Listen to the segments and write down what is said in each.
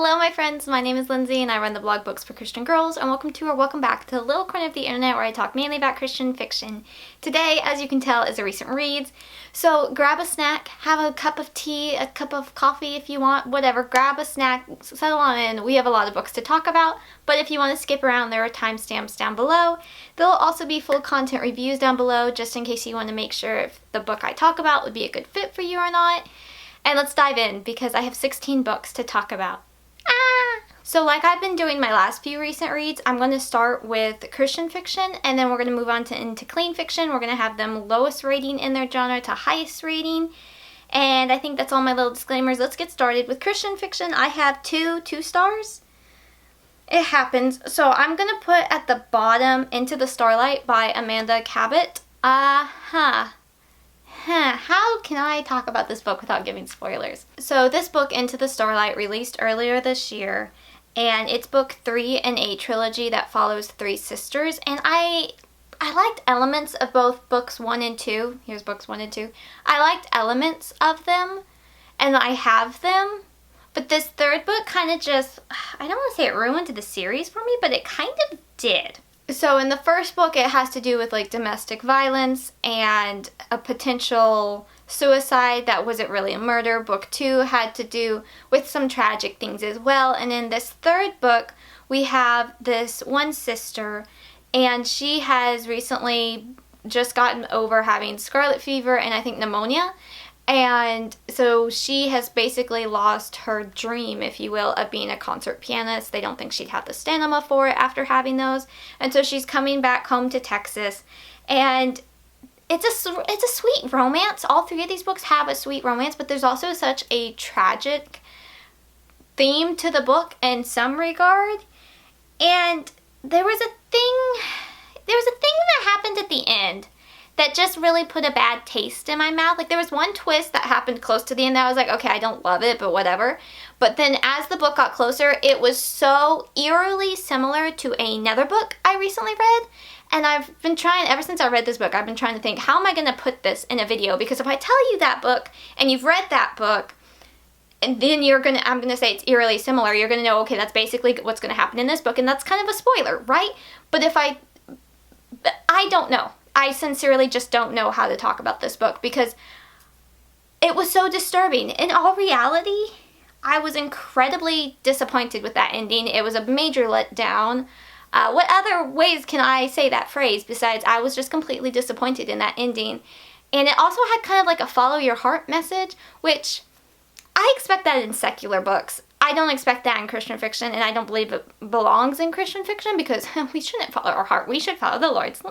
Hello my friends, my name is Lindsay and I run the blog Books for Christian Girls, and welcome to or welcome back to the little corner of the internet where I talk mainly about Christian fiction. Today, as you can tell, is a recent reads. So grab a snack, have a cup of tea, a cup of coffee if you want, whatever. Grab a snack, settle on in. We have a lot of books to talk about, but if you want to skip around, there are timestamps down below. There will also be full content reviews down below just in case you want to make sure if the book I talk about would be a good fit for you or not. And let's dive in because I have 16 books to talk about. So like I've been doing my last few recent reads, I'm going to start with Christian fiction and then we're going to move on into clean fiction. We're going to have them lowest rating in their genre to highest rating. And I think that's all my little disclaimers. Let's get started. With Christian fiction, I have two stars. It happens. So I'm going to put at the bottom Into the Starlight by Amanda Cabot. How can I talk about this book without giving spoilers? So this book, Into the Starlight, released earlier this year, and it's book 3 in a trilogy that follows 3 sisters, and I liked elements of both books 1 and 2. Here's books 1 and 2. I liked elements of them, and I have them, but this third book kind of just, I don't want to say it ruined the series for me, but it kind of did. So in the first book, it has to do with like domestic violence and a potential suicide that wasn't really a murder. Book 2 had to do with some tragic things as well. And in this third book, we have this one sister, and she has recently just gotten over having scarlet fever and I think pneumonia. And so she has basically lost her dream, if you will, of being a concert pianist. They don't think she'd have the stamina for it after having those. And so she's coming back home to Texas. And it's a sweet romance. All 3 of these books have a sweet romance, but there's also such a tragic theme to the book in some regard. And there was a thing that happened at the end that just really put a bad taste in my mouth. Like there was one twist that happened close to the end that I was like, okay, I don't love it, but whatever. But then as the book got closer, it was so eerily similar to another book I recently read. And I've been trying, ever since I read this book, I've been trying to think, how am I going to put this in a video? Because if I tell you that book and you've read that book, and then I'm going to say it's eerily similar, you're going to know, okay, that's basically what's going to happen in this book. And that's kind of a spoiler, right? But I don't know. I sincerely just don't know how to talk about this book because it was so disturbing. In all reality, I was incredibly disappointed with that ending. It was a major letdown. What other ways can I say that phrase besides I was just completely disappointed in that ending? And it also had kind of like a follow your heart message, which I expect that in secular books. I don't expect that in Christian fiction, and I don't believe it belongs in Christian fiction because we shouldn't follow our heart. We should follow the Lord's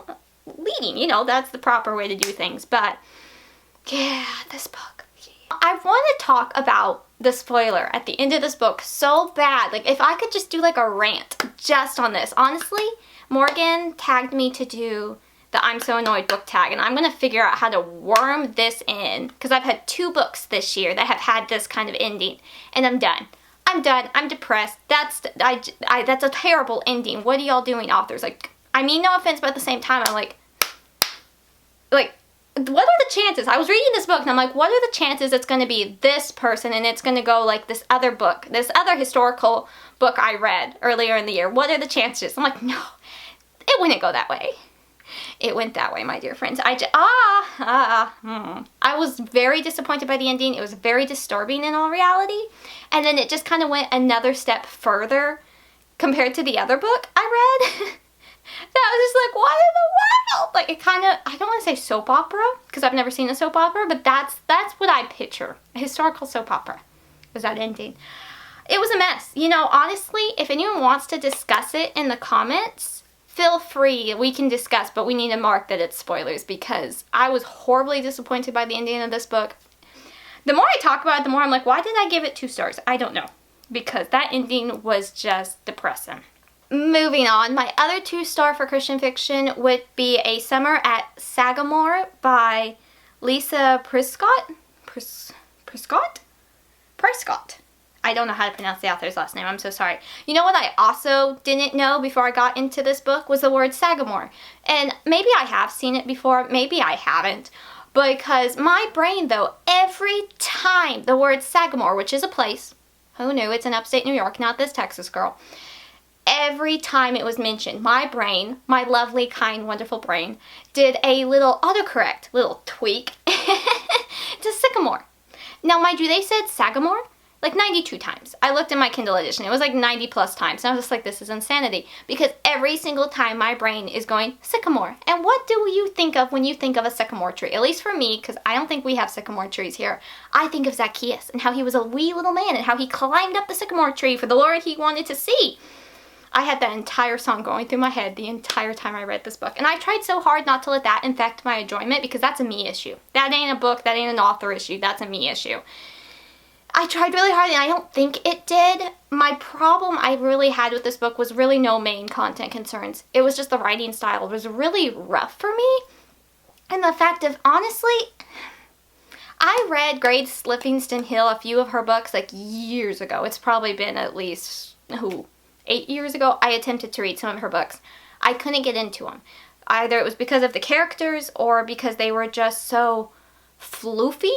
leading, you know, that's the proper way to do things. But yeah, this book. I want to talk about the spoiler at the end of this book so bad. Like if I could just do like a rant just on this. Honestly, Morgan tagged me to do the I'm So Annoyed book tag, and I'm going to figure out how to worm this in because I've had 2 books this year that have had this kind of ending, and I'm done. I'm depressed. That's a terrible ending. What are y'all doing, authors? Like, I mean no offense, but at the same time, I'm like, what are the chances? I was reading this book and I'm like, what are the chances it's going to be this person and it's going to go like this other book, this other historical book I read earlier in the year? What are the chances? I'm like, no, it wouldn't go that way. It went that way, my dear friends. I was very disappointed by the ending. It was very disturbing in all reality. And then it just kind of went another step further compared to the other book I read. That was just like, what in the world? Like it kind of, I don't want to say soap opera because I've never seen a soap opera, but that's what I picture. A historical soap opera was that ending. It was a mess. You know, honestly, if anyone wants to discuss it in the comments, feel free. We can discuss, but we need to mark that it's spoilers because I was horribly disappointed by the ending of this book. The more I talk about it, the more I'm like, why did I give it 2 stars? I don't know. Because that ending was just depressing. Moving on, my other 2-star for Christian fiction would be A Summer at Sagamore by Lisa Prysock. Prysock. I don't know how to pronounce the author's last name. I'm so sorry. You know what I also didn't know before I got into this book was the word Sagamore. And maybe I have seen it before, maybe I haven't. Because my brain, though, every time the word Sagamore, which is a place, Who knew? It's in upstate New York, not this Texas girl. Every time it was mentioned, my brain, my lovely, kind, wonderful brain, did a little autocorrect, little tweak to Sycamore. Now, mind you, they said Sagamore like 92 times. I looked in my Kindle edition. It was like 90 plus times. And I was just like, this is insanity. Because every single time my brain is going, Sycamore. And what do you think of when you think of a sycamore tree? At least for me, because I don't think we have sycamore trees here. I think of Zacchaeus and how he was a wee little man and how he climbed up the sycamore tree for the Lord he wanted to see. I had that entire song going through my head the entire time I read this book. And I tried so hard not to let that infect my enjoyment because that's a me issue. That ain't a book, that ain't an author issue, that's a me issue. I tried really hard and I don't think it did. My problem I really had with this book was really no main content concerns. It was just the writing style. It was really rough for me. And the fact of, honestly, I read Grace Livingston Hill, a few of her books, like years ago. It's probably been at least, 8 years ago. I attempted to read some of her books. I couldn't get into them. Either it was because of the characters or because they were just so floofy.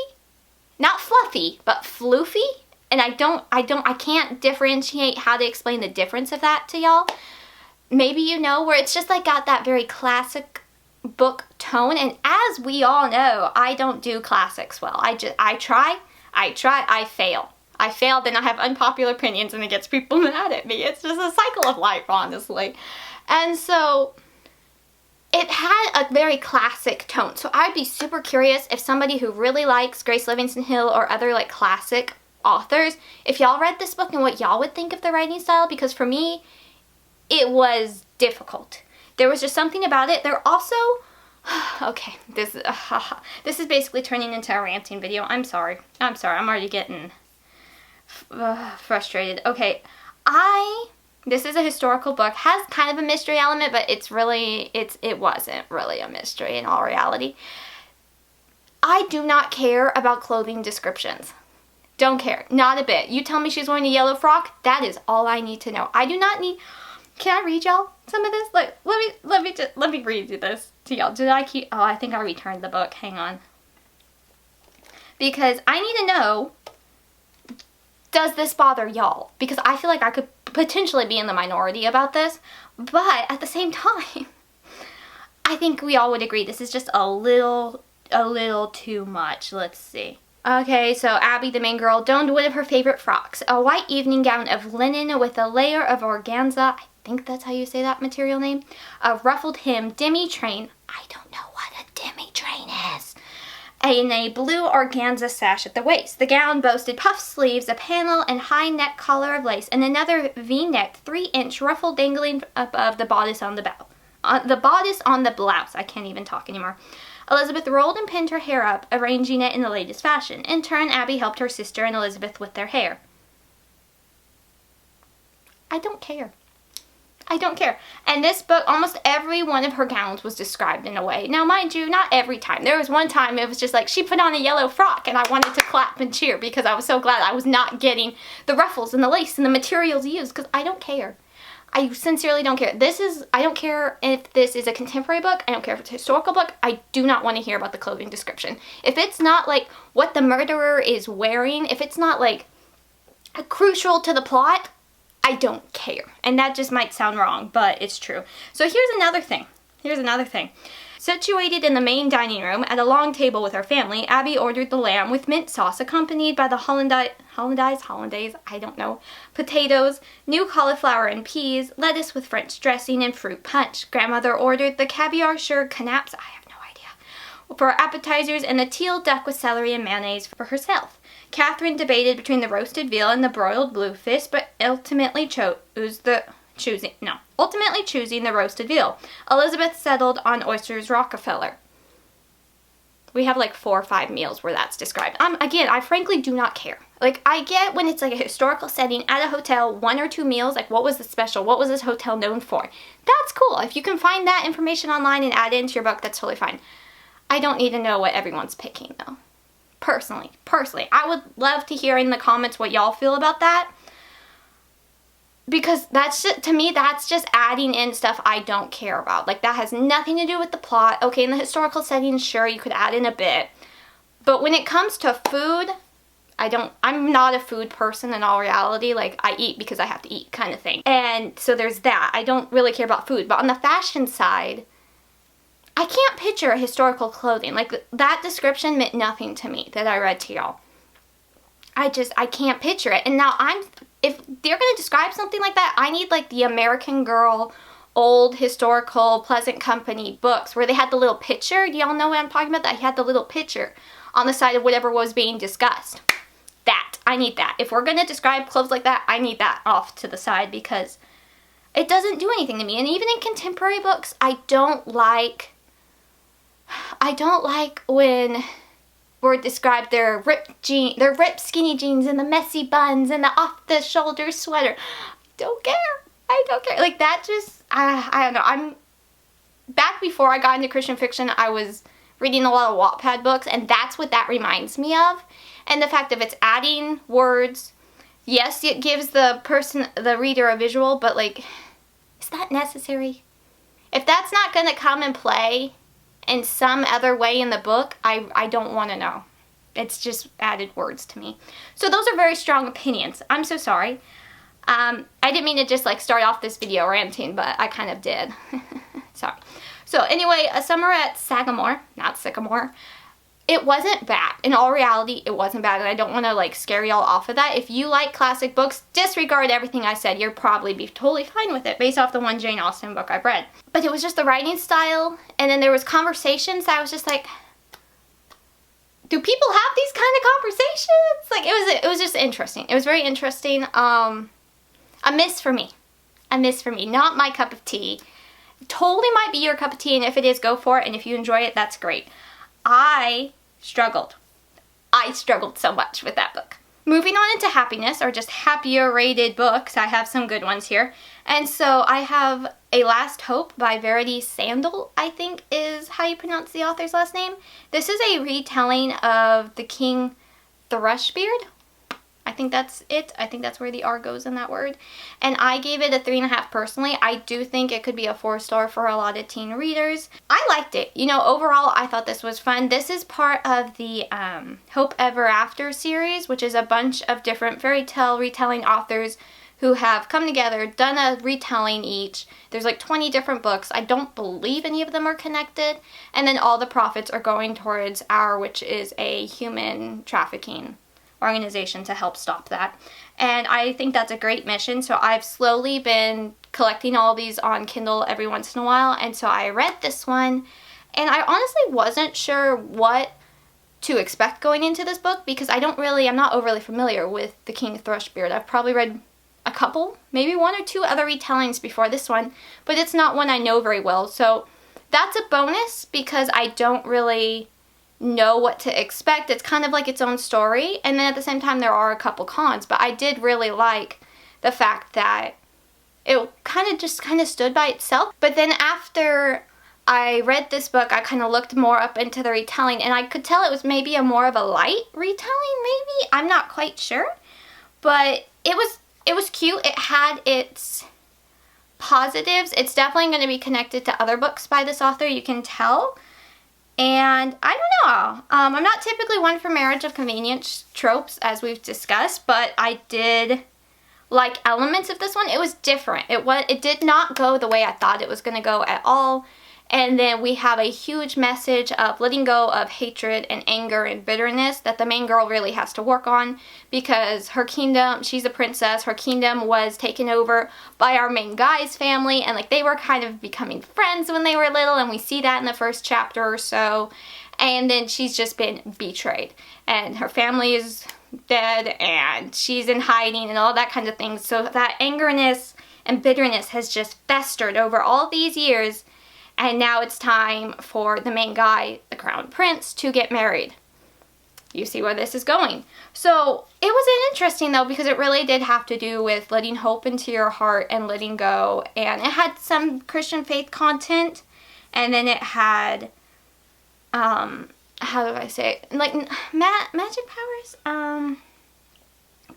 Not fluffy, but floofy. And I can't differentiate how to explain the difference of that to y'all. Maybe you know, where it's just like got that very classic book tone. And as we all know, I don't do classics well. I try, I fail. I fail, then I have unpopular opinions and it gets people mad at me. It's just a cycle of life, honestly. And so it had a very classic tone. So I'd be super curious if somebody who really likes Grace Livingston Hill or other like classic authors, if y'all read this book and what y'all would think of the writing style, because for me, it was difficult. There was just something about it. There also, okay, this is basically turning into a ranting video. I'm sorry. I'm already getting frustrated. Okay, this is a historical book, has kind of a mystery element, but it wasn't really a mystery in all reality. I do not care about clothing descriptions. Don't care, not a bit. You tell me she's wearing a yellow frock, that is all I need to know. I do not need, can I read y'all some of this? Like, let me read this to y'all. I think I returned the book, hang on. Because I need to know, does this bother y'all? Because I feel like I could potentially be in the minority about this, but at the same time, I think we all would agree this is just a little too much. Let's see. Okay, so Abby, the main girl, donned one of her favorite frocks, a white evening gown of linen with a layer of organza, I think that's how you say that material name, a ruffled hem, demi-train, I don't know what a demi-train is, and a blue organza sash at the waist. The gown boasted puff sleeves, a panel and high neck collar of lace, and another V-necked 3-inch ruffle dangling above the bodice on the blouse. I can't even talk anymore. Elizabeth rolled and pinned her hair up, arranging it in the latest fashion. In turn, Abby helped her sister and Elizabeth with their hair. I don't care. I don't care. And this book, almost every one of her gowns was described in a way. Now, mind you, not every time. There was one time it was just like, she put on a yellow frock, and I wanted to clap and cheer because I was so glad I was not getting the ruffles and the lace and the materials used, because I don't care. I sincerely don't care. I don't care if this is a contemporary book. I don't care if it's a historical book. I do not want to hear about the clothing description. If it's not like what the murderer is wearing, if it's not like crucial to the plot, I don't care. And that just might sound wrong, but it's true. So here's another thing. Situated in the main dining room at a long table with her family, Abby ordered the lamb with mint sauce accompanied by the hollandaise, I don't know, potatoes, new cauliflower and peas, lettuce with French dressing, and fruit punch. Grandmother ordered the caviar sugar canapes, I have no idea, for appetizers, and the teal duck with celery and mayonnaise for herself. Katherine debated between the roasted veal and the broiled bluefish, but ultimately choosing the roasted veal. Elizabeth settled on oysters Rockefeller. We have like 4 or 5 meals where that's described. Again, I frankly do not care. Like, I get when it's like a historical setting at a hotel, 1 or 2 meals, like what was the special? What was this hotel known for? That's cool. If you can find that information online and add it into your book, that's totally fine. I don't need to know what everyone's picking though. Personally, I would love to hear in the comments what y'all feel about that. Because that's just, to me, that's just adding in stuff I don't care about. Like, that has nothing to do with the plot. Okay, in the historical setting, sure, you could add in a bit. But when it comes to food, I'm not a food person in all reality. Like, I eat because I have to eat kind of thing. And so there's that. I don't really care about food. But on the fashion side, I can't picture a historical clothing. Like, that description meant nothing to me that I read to y'all. I can't picture it. And now if they're going to describe something like that, I need like the American Girl old historical Pleasant Company books where they had the little picture. Do y'all know what I'm talking about? That had the little picture on the side of whatever was being discussed. I need that. If we're going to describe clothes like that, I need that off to the side because it doesn't do anything to me. And even in contemporary books, I don't like when we're described their ripped skinny jeans and the messy buns and the off-the-shoulder sweater. I don't care. Like, that just, I don't know. Back before I got into Christian fiction, I was reading a lot of Wattpad books, and that's what that reminds me of. And the fact that it's adding words, yes, it gives the reader a visual, but like, is that necessary? If that's not going to come and play in some other way in the book, I don't want to know. It's just added words to me. So those are very strong opinions. I'm so sorry. I didn't mean to just like start off this video ranting, but I kind of did. Sorry. So anyway, a summer at Sagamore, not Sycamore. It wasn't bad. In all reality, it wasn't bad, and I don't want to like scare y'all off of that. If you like classic books, disregard everything I said. You'll probably be totally fine with it based off the one Jane Austen book I've read. But it was just the writing style, and then there was conversations that I was just like, do people have these kind of conversations? Like, it was just interesting. It was very interesting. A miss for me. A miss for me. Not my cup of tea. Totally might be your cup of tea, and if it is, go for it, and if you enjoy it, that's great. I struggled so much with that book. Moving on into happiness, or just happier rated books, I have some good ones here. And so I have A Last Hope by Verity Sandahl, I think is how you pronounce the author's last name. This is a retelling of the King Thrushbeard. I think that's it. I think that's where the R goes in that word. And I gave it a 3.5 personally. I do think it could be a 4-star for a lot of teen readers. I liked it. You know, overall, I thought this was fun. This is part of the Hope Ever After series, which is a bunch of different fairy tale retelling authors who have come together, done a retelling each. There's like 20 different books. I don't believe any of them are connected. And then all the profits are going towards OUR, which is a human trafficking organization to help stop that. And I think that's a great mission. So I've slowly been collecting all these on Kindle every once in a while. And so I read this one, and I honestly wasn't sure what to expect going into this book because I'm not overly familiar with the King Thrushbeard. I've probably read a couple, maybe 1 or 2 other retellings before this one, but it's not one I know very well. So that's a bonus because I don't really know what to expect. It's kind of like its own story, and then at the same time there are a couple cons, but I did really like the fact that it kind of stood by itself. But then after I read this book, I kind of looked more up into the retelling, and I could tell it was maybe more of a light retelling, maybe? I'm not quite sure, but it was cute. It had its positives. It's definitely going to be connected to other books by this author, you can tell. And I don't know, I'm not typically one for marriage of convenience tropes, as we've discussed, but I did like elements of this one. It was different. It did not go the way I thought it was going to go at all. And then we have a huge message of letting go of hatred and anger and bitterness that the main girl really has to work on because her kingdom, she's a princess, her kingdom was taken over by our main guy's family, and like they were kind of becoming friends when they were little, and we see that in the first chapter or so. And then she's just been betrayed, and her family is dead, and she's in hiding and all that kind of thing. So that angerness and bitterness has just festered over all these years. And now it's time for the main guy, the crown prince, to get married. You see where this is going. So it was interesting though, because it really did have to do with letting hope into your heart and letting go. And it had some Christian faith content. And then it had, how do I say it? Like magic powers?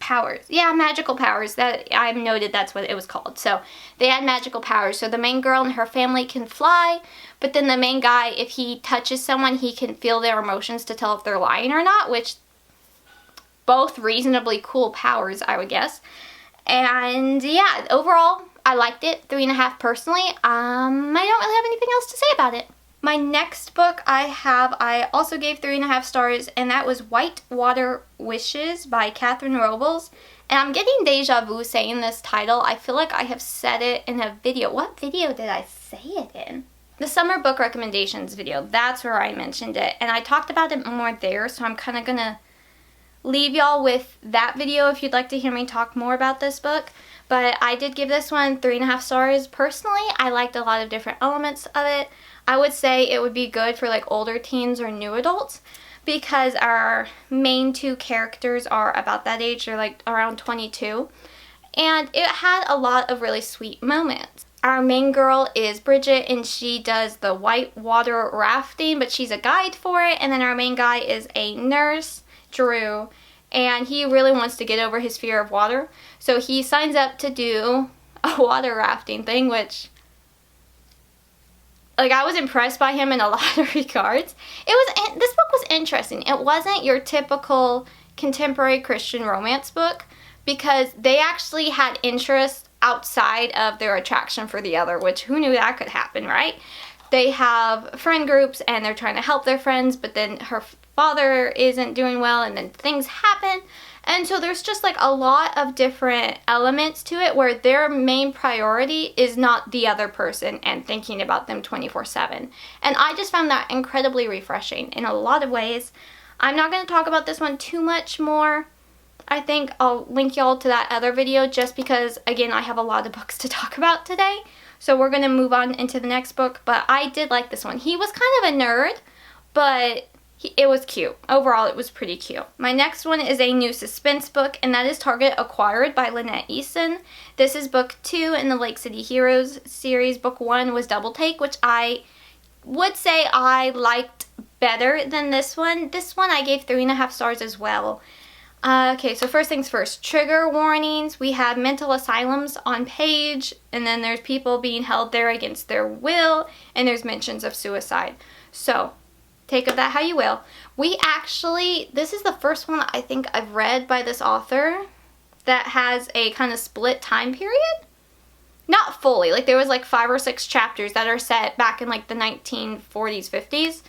Powers. Yeah, magical powers. That I've noted that's what it was called. So they had magical powers. So the main girl and her family can fly, but then the main guy, if he touches someone, he can feel their emotions to tell if they're lying or not, which both reasonably cool powers, I would guess. And yeah, overall, I liked it. 3.5 personally. I don't really have anything else to say about it. My next book I also gave 3.5 stars, and that was Whitewater Wishes by Katherine Robles. And I'm getting deja vu saying this title. I feel like I have said it in a video. What video did I say it in? The summer book recommendations video. That's where I mentioned it. And I talked about it more there, so I'm kind of going to leave y'all with that video if you'd like to hear me talk more about this book. But I did give this one 3.5 stars. Personally, I liked a lot of different elements of it. I would say it would be good for like older teens or new adults because our main 2 characters are about that age. They're like around 22. And it had a lot of really sweet moments. Our main girl is Bridget, and she does the whitewater rafting, but she's a guide for it. And then our main guy is a nurse, Drew, and he really wants to get over his fear of water. So he signs up to do a water rafting thing, which, like, I was impressed by him in a lot of regards. This book was interesting. It wasn't your typical contemporary Christian romance book because they actually had interest outside of their attraction for the other, which who knew that could happen, right? They have friend groups and they're trying to help their friends, but then her father isn't doing well and then things happen. And so there's just like a lot of different elements to it where their main priority is not the other person and thinking about them 24/7. And I just found that incredibly refreshing in a lot of ways. I'm not going to talk about this one too much more. I think I'll link y'all to that other video just because, again, I have a lot of books to talk about today. So we're going to move on into the next book, but I did like this one. He was kind of a nerd, but it was cute. Overall, it was pretty cute. My next one is a new suspense book, and that is Target Acquired by Lynette Eason. This is book 2 in the Lake City Heroes series. Book 1 was Double Take, which I would say I liked better than this one. This one I gave 3.5 stars as well. Okay, so first things first, trigger warnings. We have mental asylums on page, and then there's people being held there against their will, and there's mentions of suicide. So, take of that how you will. This is the first one I think I've read by this author that has a kind of split time period. Not fully, like there was like 5 or 6 chapters that are set back in like the 1940s, 50s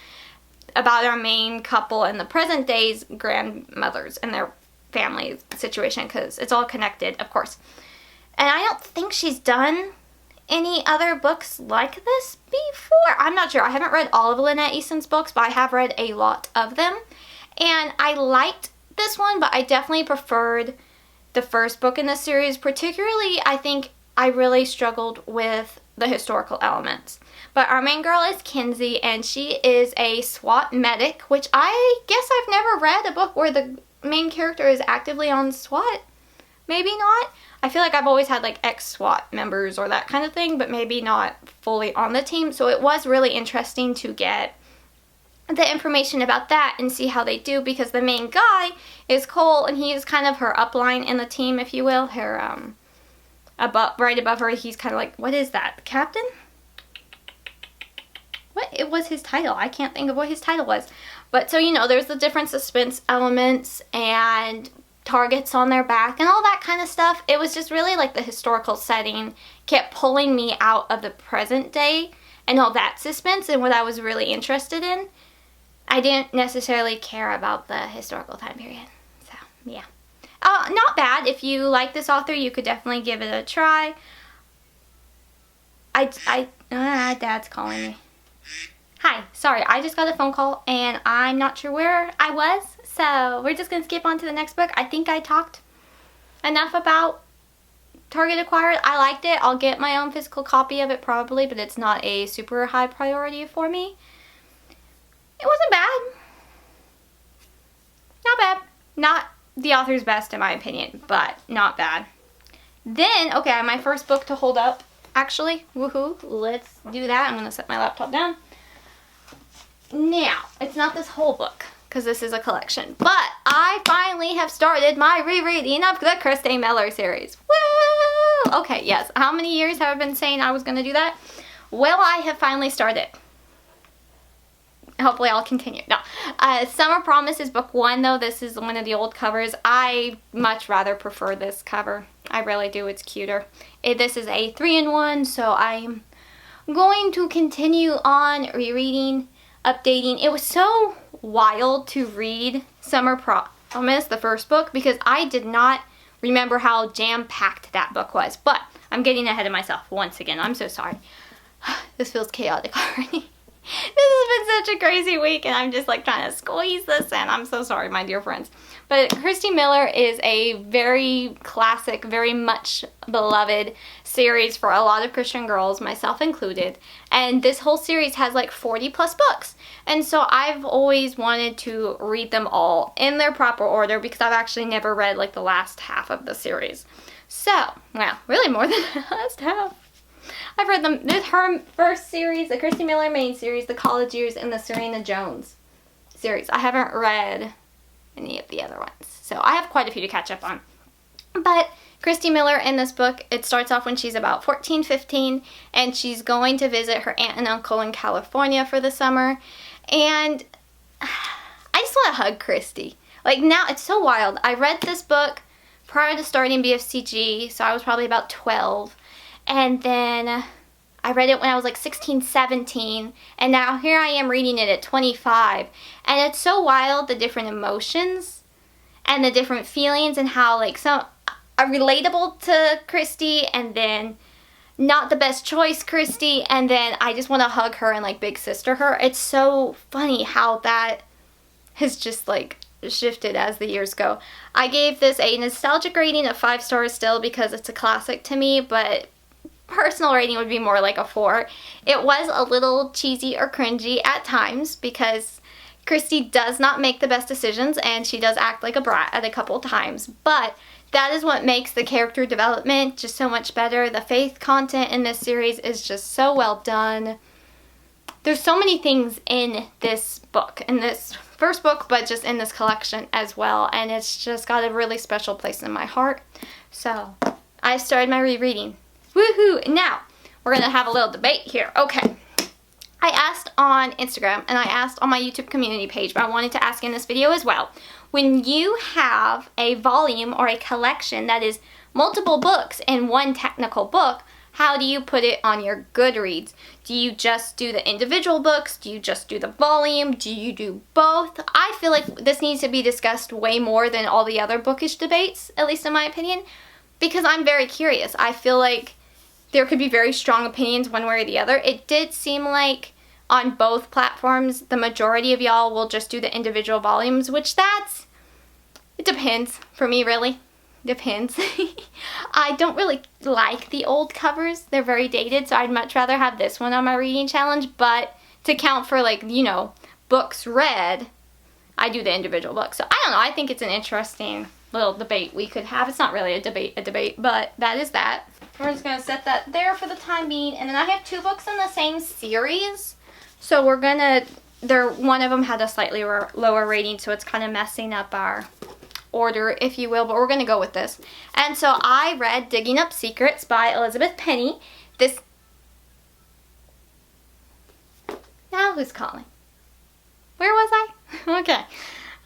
about our main couple and the present day's grandmothers and their family situation because it's all connected, of course. And I don't think she's done any other books like this before. I'm not sure. I haven't read all of Lynette Eason's books, but I have read a lot of them. And I liked this one, but I definitely preferred the first book in this series. Particularly, I think I really struggled with the historical elements. But our main girl is Kinsey, and she is a SWAT medic, which I guess I've never read a book where the main character is actively on SWAT. Maybe not. I feel like I've always had like ex-SWAT members or that kind of thing, but maybe not fully on the team. So it was really interesting to get the information about that and see how they do, because the main guy is Cole, and he is kind of her upline in the team, if you will. Her, right above her, he's kind of like, what is that? The captain? What? It was his title. I can't think of what his title was. But so, you know, there's the different suspense elements and targets on their back and all that kind of stuff. It was just really like the historical setting kept pulling me out of the present day and all that suspense and what I was really interested in. I didn't necessarily care about the historical time period. So, yeah. Not bad. If you like this author, you could definitely give it a try. Dad's calling me. Hi, sorry, I just got a phone call and I'm not sure where I was, so we're just going to skip on to the next book. I think I talked enough about Target Acquired. I liked it. I'll get my own physical copy of it probably, but it's not a super high priority for me. It wasn't bad. Not bad. Not the author's best in my opinion, but not bad. Then, okay, my first book to hold up, actually. Woohoo. Let's do that. I'm going to set my laptop down. Now, it's not this whole book, because this is a collection, but I finally have started my rereading of the Kristen Miller series. Woo! Okay, yes. How many years have I been saying I was going to do that? Well, I have finally started. hopefully I'll continue. No. Summer Promise is book 1 though. This is one of the old covers. I much rather prefer this cover. I really do. It's cuter. This is a 3-in-1, so I'm going to continue on rereading, updating. It was so wild to read Summer Promise, the first book, because I did not remember how jam-packed that book was. But I'm getting ahead of myself once again. I'm so sorry. This feels chaotic already. This has been such a crazy week and I'm just like trying to squeeze this in. I'm so sorry, my dear friends. But Christy Miller is a very classic, very much beloved series for a lot of Christian girls, myself included. And this whole series has like 40 plus books. And so I've always wanted to read them all in their proper order because I've actually never read like the last half of the series. So, well, really more than the last half. I've read them. There's her first series, the Christy Miller main series, the College Years, and the Serena Jones series. I haven't read any of the other ones, so I have quite a few to catch up on. But Christy Miller in this book, it starts off when she's about 14, 15, and she's going to visit her aunt and uncle in California for the summer. And I just want to hug Christy. Like now, it's so wild. I read this book prior to starting BFCG, so I was probably about 12. And then I read it when I was like 16, 17, and now here I am reading it at 25. And it's so wild, the different emotions and the different feelings and how like some are relatable to Christy and then not the best choice Christy, and then I just want to hug her and like big sister her. It's so funny how that has just like shifted as the years go. I gave this a nostalgic rating of 5 stars still because it's a classic to me, but personal rating would be more like a 4. It was a little cheesy or cringy at times because Christy does not make the best decisions and she does act like a brat at a couple times, but that is what makes the character development just so much better. The faith content in this series is just so well done. There's so many things in this book, in this first book, but just in this collection as well, and it's just got a really special place in my heart. So I started my rereading. Woohoo! Now, we're going to have a little debate here. Okay. I asked on Instagram and I asked on my YouTube community page, but I wanted to ask in this video as well. When you have a volume or a collection that is multiple books in one technical book, how do you put it on your Goodreads? Do you just do the individual books? Do you just do the volume? Do you do both? I feel like this needs to be discussed way more than all the other bookish debates, at least in my opinion, because I'm very curious. I feel like there could be very strong opinions one way or the other. It did seem like on both platforms, the majority of y'all will just do the individual volumes, which it depends for me, really. Depends. I don't really like the old covers. They're very dated, so I'd much rather have this one on my reading challenge, but to count for like, you know, books read, I do the individual books. So I don't know, I think it's an interesting little debate we could have. It's not really a debate, but that is that. We're just going to set that there for the time being. And then I have 2 books in the same series. So we're going to, one of them had a slightly lower rating, so it's kind of messing up our order, if you will. But we're going to go with this. And so I read Digging Up Secrets by Elizabeth Penney. Now who's calling? Where was I? Okay.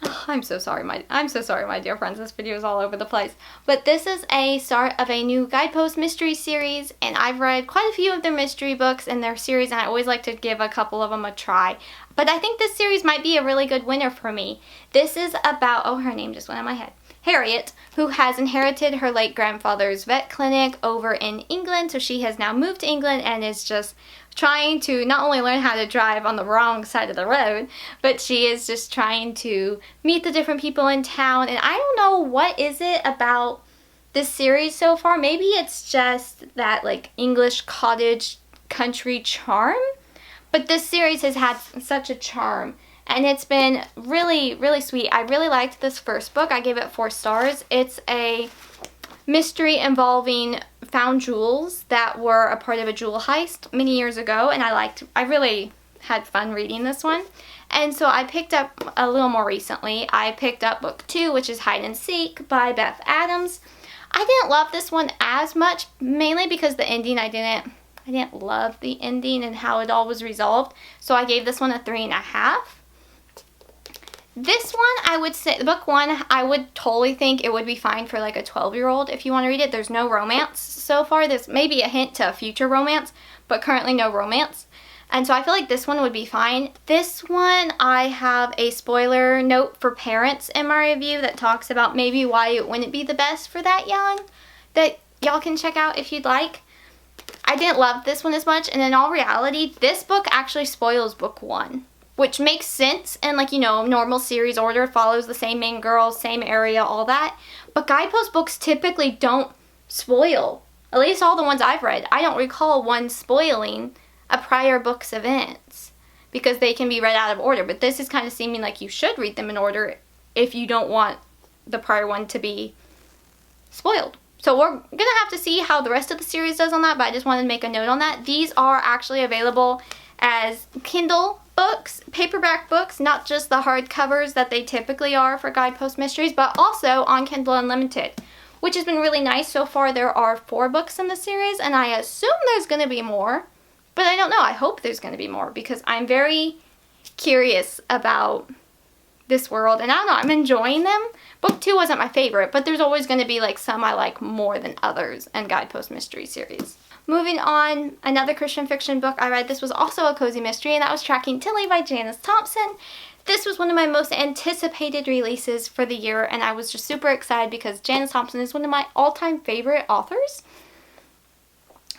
Oh, I'm so sorry, my dear friends. This video is all over the place. But this is a start of a new Guidepost mystery series, and I've read quite a few of their mystery books in their series, and I always like to give a couple of them a try. But I think this series might be a really good winner for me. This is about, oh, her name just went out of my head. Harriet, who has inherited her late grandfather's vet clinic over in England, so she has now moved to England and is just trying to not only learn how to drive on the wrong side of the road, but she is just trying to meet the different people in town. And I don't know what is it about this series so far. Maybe it's just that like English cottage country charm, but this series has had such a charm. And it's been really, really sweet. I really liked this first book. I gave it 4 stars. It's a mystery involving found jewels that were a part of a jewel heist many years ago, and I really had fun reading this one. And so I picked up a little more recently. I picked up book 2, which is Hide and Seek by Beth Adams. I didn't love this one as much, mainly because the ending I I didn't love the ending and how it all was resolved. So I gave this one a 3.5. This one, I would say, book 1, I would totally think it would be fine for like a 12-year-old if you want to read it. There's no romance so far. There's maybe a hint to a future romance, but currently no romance. And so I feel like this one would be fine. This one, I have a spoiler note for parents in my review that talks about maybe why it wouldn't be the best for that young, that y'all can check out if you'd like. I didn't love this one as much, and in all reality, this book actually spoils book 1. Which makes sense, and like, you know, normal series order, follows the same main girl, same area, all that. But Guidepost books typically don't spoil. At least all the ones I've read. I don't recall one spoiling a prior book's events, because they can be read out of order. But this is kind of seeming like you should read them in order if you don't want the prior one to be spoiled. So we're going to have to see how the rest of the series does on that, but I just wanted to make a note on that. These are actually available as Kindle books, paperback books, not just the hardcovers that they typically are for Guidepost Mysteries, but also on Kindle Unlimited, which has been really nice. So far there are 4 books in the series, and I assume there's going to be more, but I don't know. I hope there's going to be more, because I'm very curious about this world, and I don't know, I'm enjoying them. Book 2 wasn't my favorite, but there's always going to be like some I like more than others in Guidepost Mystery series. Moving on, another Christian fiction book I read. This was also a cozy mystery, and that was Tracking Tilly by Janice Thompson. This was one of my most anticipated releases for the year, and I was just super excited because Janice Thompson is one of my all-time favorite authors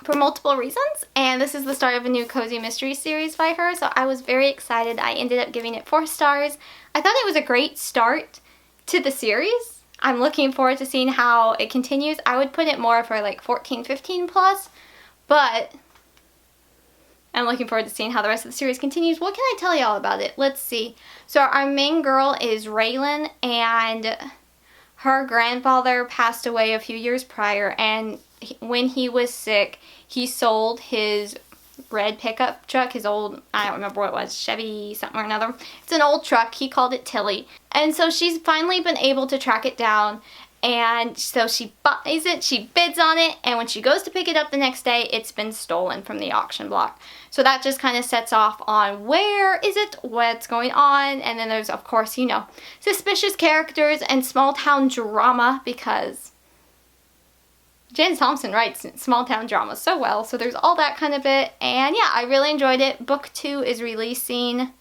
for multiple reasons, and this is the start of a new cozy mystery series by her, so I was very excited. I ended up giving it 4 stars. I thought it was a great start to the series. I'm looking forward to seeing how it continues. I would put it more for like 14, 15 plus. But I'm looking forward to seeing how the rest of the series continues. What can I tell y'all about it? Let's see. So our main girl is Erynn, and her grandfather passed away a few years prior, and when he was sick, he sold his red pickup truck, his old, I don't remember what it was, Chevy something or another. It's an old truck. He called it Tilly. And so she's finally been able to track it down. And so she buys it, she bids on it, and when she goes to pick it up the next day, it's been stolen from the auction block. So that just kind of sets off on where is it, what's going on, and then there's, of course, you know, suspicious characters and small town drama, because Janice Thompson writes small town drama so well, so there's all that kind of it. And yeah, I really enjoyed it. Book 2 is releasing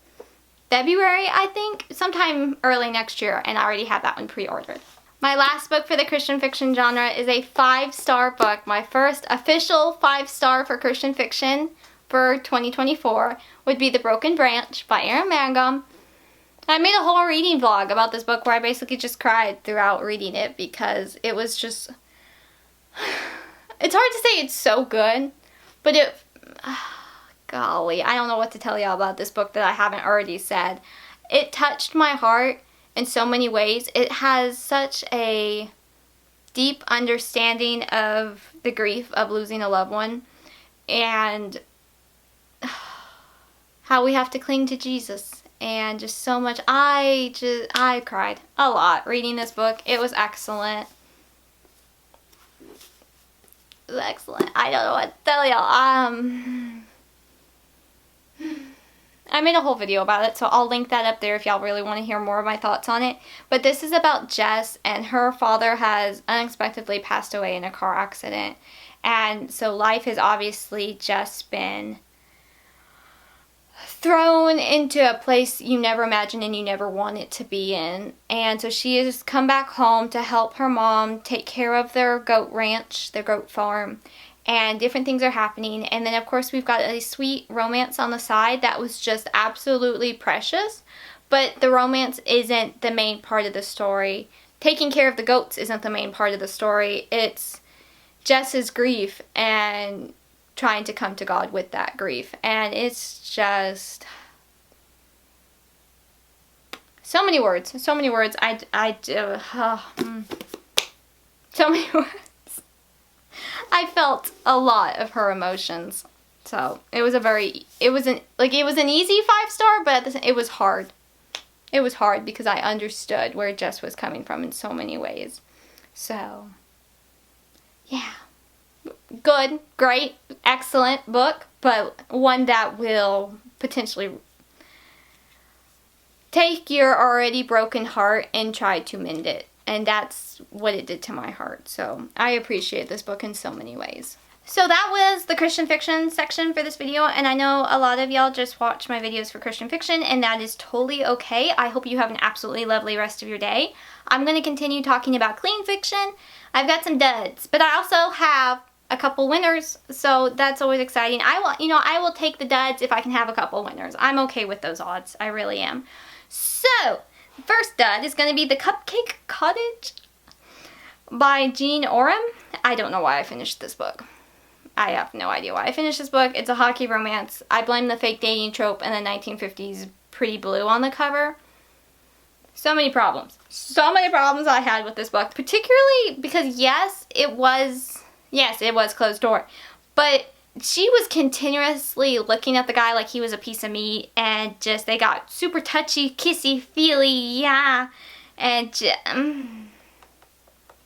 February, I think, sometime early next year, and I already have that one pre-ordered. My last book for the Christian fiction genre is a 5-star book. My first official 5-star for Christian fiction for 2024 would be The Broken Branch by Erynn Mangum. I made a whole reading vlog about this book where I basically just cried throughout reading it, because it was just... It's hard to say it's so good, but it... golly, I don't know what to tell y'all about this book that I haven't already said. It touched my heart in so many ways. It has such a deep understanding of the grief of losing a loved one, and how we have to cling to Jesus, and just so much. I cried a lot reading this book. It was excellent. It was excellent. I don't know what to tell y'all. I made a whole video about it, so I'll link that up there if y'all really want to hear more of my thoughts on it. But this is about Jess, and her father has unexpectedly passed away in a car accident. And so life has obviously just been thrown into a place you never imagined and you never want it to be in. And so she has come back home to help her mom take care of their goat ranch, their goat farm. And different things are happening. And then, of course, we've got a sweet romance on the side that was just absolutely precious. But the romance isn't the main part of the story. Taking care of the goats isn't the main part of the story. It's Jess's grief and trying to come to God with that grief. And it's just... so many words. So many words. So many words. I felt a lot of her emotions. So it was an easy 5-star, but it was hard. It was hard because I understood where Jess was coming from in so many ways. So, yeah. good, great, excellent book, but one that will potentially take your already broken heart and try to mend it. And that's what it did to my heart. So I appreciate this book in so many ways. So that was the Christian fiction section for this video, and I know a lot of y'all just watch my videos for Christian fiction, and that is totally okay. I hope you have an absolutely lovely rest of your day. I'm going to continue talking about clean fiction. I've got some duds, but I also have a couple winners, so that's always exciting. I will take the duds if I can have a couple winners. I'm okay with those odds. I really am. So, the first dud is going to be The Cupcake Cottage by Jean Oram. I don't know why I finished this book. I have no idea why I finished this book. It's a hockey romance. I blame the fake dating trope and the 1950s pretty blue on the cover. So many problems. So many problems I had with this book. Particularly because yes, it was closed door. But she was continuously looking at the guy like he was a piece of meat. And just, they got super touchy, kissy, feely, yeah. And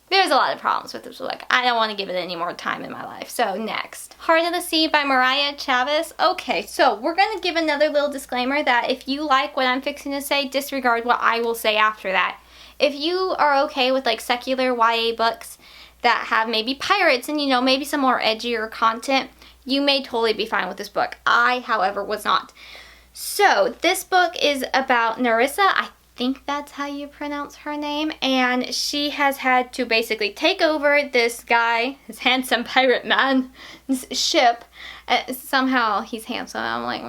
there's a lot of problems with this book. I don't want to give it any more time in my life. So next. Heart of the Sea by Moriah, Chavis. Okay, so we're going to give another little disclaimer that if you like what I'm fixing to say, disregard what I will say after that. If you are okay with like secular YA books that have maybe pirates and maybe some more edgier content, you may totally be fine with this book. I, however, was not. So this book is about Nerissa. I think that's how you pronounce her name, and she has had to basically take over this guy, this handsome pirate man's ship. Somehow he's handsome. I'm like,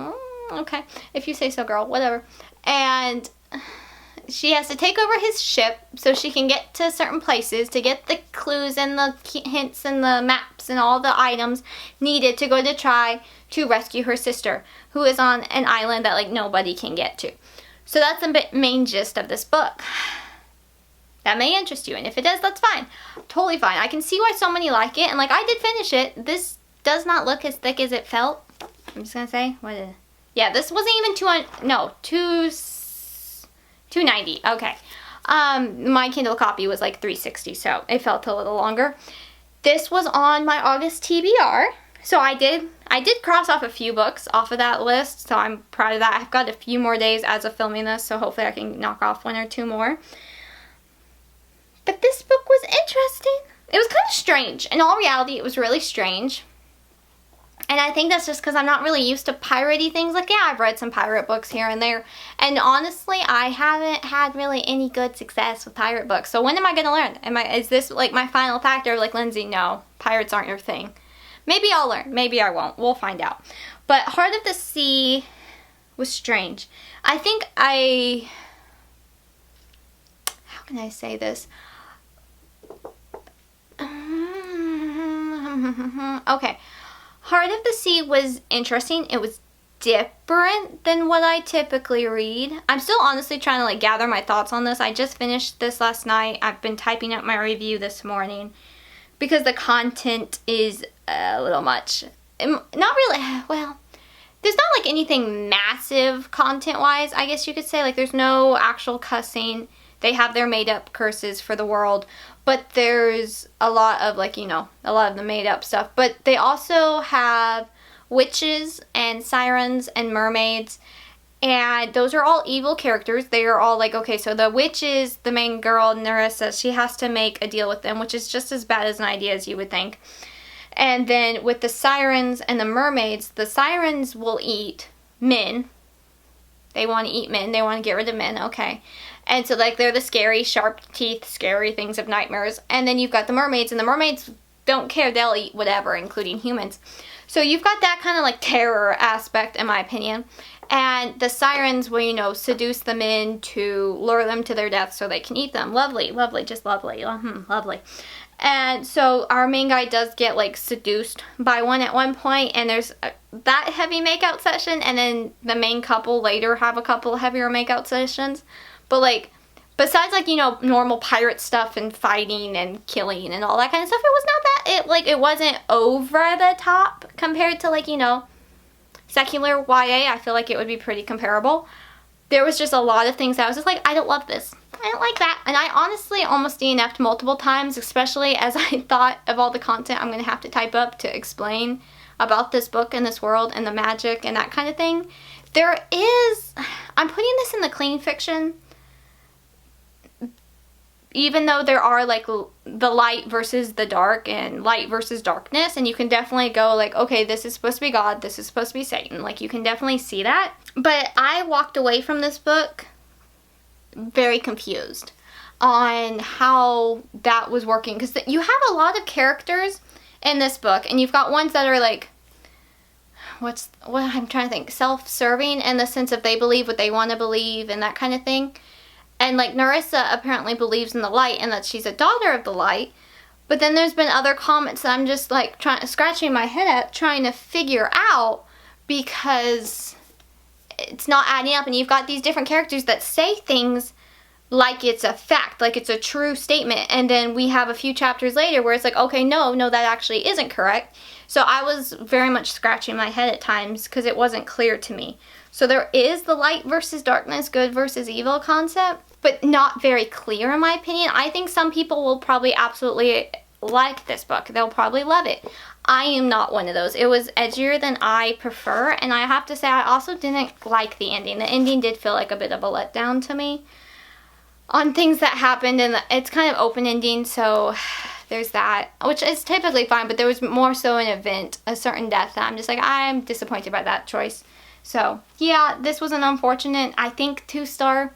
okay, if you say so, girl, whatever. And she has to take over his ship so she can get to certain places to get the clues and the hints and the maps and all the items needed to go to try to rescue her sister, who is on an island that like nobody can get to. So that's the main gist of this book. That may interest you, and if it does, that's fine. Totally fine. I can see why so many like it, and like I did finish it. This does not look as thick as it felt. I'm just gonna say, yeah, this wasn't even 290. Okay. My Kindle copy was like 360, so it felt a little longer. This was on my August TBR. So I did cross off a few books off of that list, so I'm proud of that. I've got a few more days as of filming this, so hopefully I can knock off one or two more. But this book was interesting. It was kind of strange. In all reality, it was really strange. And I think that's just because I'm not really used to piratey things. Like, yeah, I've read some pirate books here and there. And honestly, I haven't had really any good success with pirate books. So when am I going to learn? Is this like my final factor? Like, Lindsay, no, pirates aren't your thing. Maybe I'll learn. Maybe I won't. We'll find out. But Heart of the Sea was strange. I think how can I say this? Okay. Heart of the Sea was interesting. It was different than what I typically read. I'm still honestly trying to like gather my thoughts on this. I just finished this last night. I've been typing up my review this morning because the content is a little much. Not really, well, there's not like anything massive content-wise, I guess you could say. Like, there's no actual cussing. They have their made-up curses for the world, but there's a lot of, like, a lot of the made-up stuff. But they also have witches and sirens and mermaids, and those are all evil characters. They are all like, okay, so the witch is the main girl, Nerissa. She has to make a deal with them, which is just as bad as an idea as you would think. And then with the sirens and the mermaids, the sirens will eat men. They want to eat men. They want to get rid of men. Okay. And so, like, they're the scary, sharp teeth, scary things of nightmares. And then you've got the mermaids, and the mermaids don't care. They'll eat whatever, including humans. So you've got that kind of, like, terror aspect, in my opinion. And the sirens will, seduce the men to lure them to their death so they can eat them. Lovely, lovely, just lovely. Lovely. And so our main guy does get like seduced by one at one point, and there's that heavy makeout session, and then the main couple later have a couple heavier makeout sessions. But like, besides like, normal pirate stuff and fighting and killing and all that kind of stuff, it was not that, it wasn't over the top compared to like, secular YA. I feel like it would be pretty comparable. There was just a lot of things that I was just like, I don't love this. I didn't like that. And I honestly almost DNF'd multiple times, especially as I thought of all the content I'm going to have to type up to explain about this book and this world and the magic and that kind of thing. I'm putting this in the clean fiction, even though there are like the light versus the dark and light versus darkness, and you can definitely go like, okay, this is supposed to be God, this is supposed to be Satan. Like, you can definitely see that. But I walked away from this book very confused on how that was working, because you have a lot of characters in this book, and you've got ones that are like, what I'm trying to think, self-serving in the sense of they believe what they want to believe and that kind of thing. And like Nerissa apparently believes in the light and that she's a daughter of the light. But then there's been other comments that I'm just like scratching my head at, trying to figure out, because it's not adding up. And you've got these different characters that say things like it's a fact, like it's a true statement. And then we have a few chapters later where it's like, okay, no, that actually isn't correct. So I was very much scratching my head at times because it wasn't clear to me. So there is the light versus darkness, good versus evil concept, but not very clear in my opinion. I think some people will probably absolutely like this book. They'll probably love it. I am not one of those. It was edgier than I prefer, and I have to say I also didn't like the ending. The ending did feel like a bit of a letdown to me on things that happened, and it's kind of open ending, so there's that, which is typically fine, but there was more so an event, a certain death, that I'm just like, I'm disappointed by that choice. So yeah, this was an unfortunate, I think 2-star.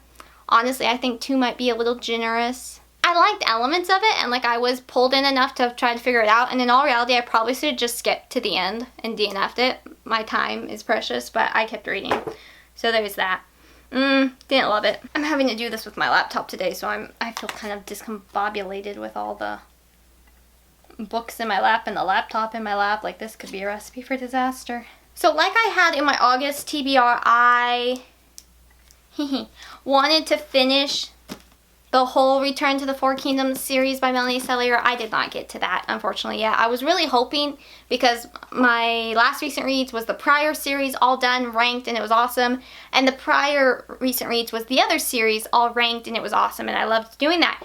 Honestly, I think 2 might be a little generous. I liked elements of it, and like I was pulled in enough to try to figure it out, and in all reality I probably should have just skipped to the end and DNF'd it. My time is precious, but I kept reading, so there's that. Didn't love it. I'm having to do this with my laptop today, so I feel kind of discombobulated with all the books in my lap and the laptop in my lap. Like, this could be a recipe for disaster. So like I had in my August TBR, I wanted to finish the whole Return to the Four Kingdoms series by Melanie Cellier. I did not get to that, unfortunately, yet. I was really hoping, because my last recent reads was the prior series all done, ranked, and it was awesome. And the prior recent reads was the other series all ranked, and it was awesome, and I loved doing that.